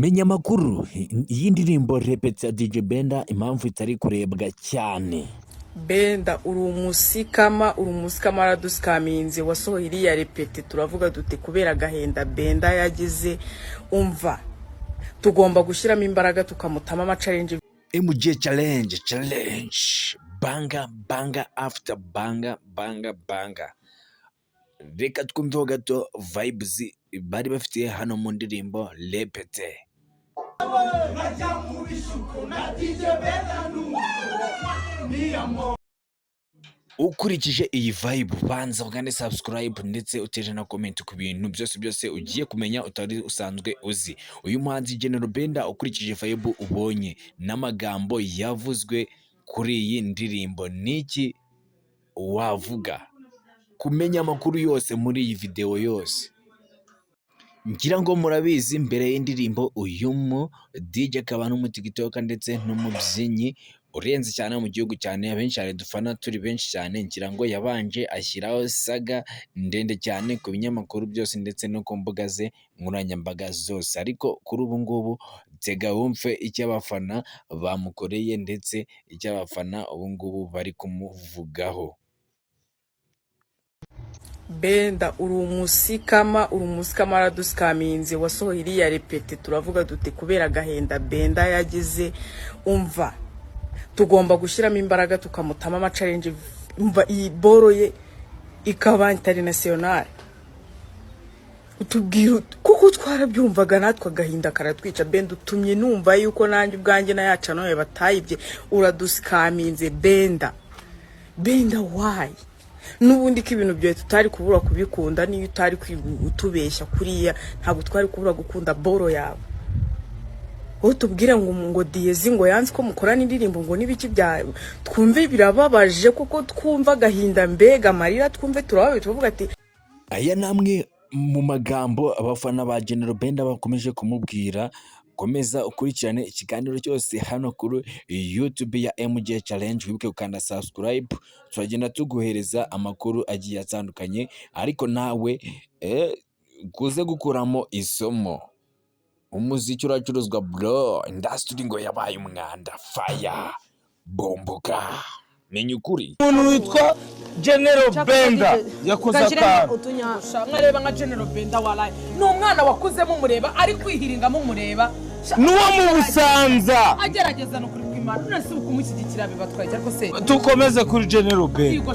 Menya amakuru iyi ndirimbo Repeti ya DJ Benda impamvu itari kurebwa cyane. Benda uri umusikama araduskaminze wasohoye iriya Repeti turavuga dute kubera agahenda Benda yagize umva tugomba gushyiramo imbaraga tukamutama ama challenge MJ challenge banga after banga. Reka twumveho gato vibes bari bafite hano mu ndirimbo Repeti. Ukurikije iyi vibe banza ugane subscribe ndetse uteje na comment ku bintu byose ugiye kumenya utari usanzwe uzi. Uyu muhanzi General Benda ukurikije vibe ubonye n'amagambo yavuzwe kuri iyi ndirimbo niki wavuga? Kumenya amakuru yose muri iyi video yose, ngira ngo murabizi mbere y'indirimbo uyu mu DJ akaba n'umutikitoka ndetse n'umubyinnyi urenze cyane mu gihugu cyane, abenshi cyane dufana turi benshi cyane. Ngira ngo yabanje ashyiraho saga ndende cyane ku binyamakuru byose ndetse no ku mbuga ze nkoranyambaga zose, ariko kuri ubu ngubu tega wumve icyo abafana bamukoreye ndetse icyo abafana ubu ngubu bari kumuvugaho. Benda uri umusikama araduskaminze wasohoye iriya Repeti turavuga dute kubera agahenda Benda yagize umva tugomba gushyiramo imbaraga tukamutama ama challenge umva iyi boro ye ikaba international. Utubwira kuko twarabyumvaga natwe agahinda karatwica. Benda utumye numva yuko nanjye ubwanjye na yaca noye batayibye uraduskaminze Benda why nubundi ko ibintu byawe tutari kubura kubikunda, niyo utari kwitubeshya kuriya ntabwo twari kubura gukunda boro yawe. Utubwira ngo Diyezi ngo yanze ko mukorana indirimbo ngo nibiki bya twumve birababaje kuko twumva gahinda mbega amarira twumve turababe tuvuga ati aya namwe mu magambo abafana ba General Benda bakomeje kumubwira. Komeza ukurikirane ikiganiro cyose hano kuri YouTube ya MJ Challenge, wibuke ukanda subscribe, turagenda tuguhereza amakuru agiye atandukanye, ariko nawe kuze gukuramo isomo. Umuziki uracuruzwa bro, industry ngo yabaye umwanda, fire bomboka. Menya ukuri umuntu witwa General Benda yakoze akantu mwareba nka General Benda walaye n'umwana wakuzemo mureba ari kwihiringamo mureba n'uwo mu Busanza agerageza no kuri kwimana nasi ukumushyigikira bibatwaye ariko se tukomeze kuri General Benda.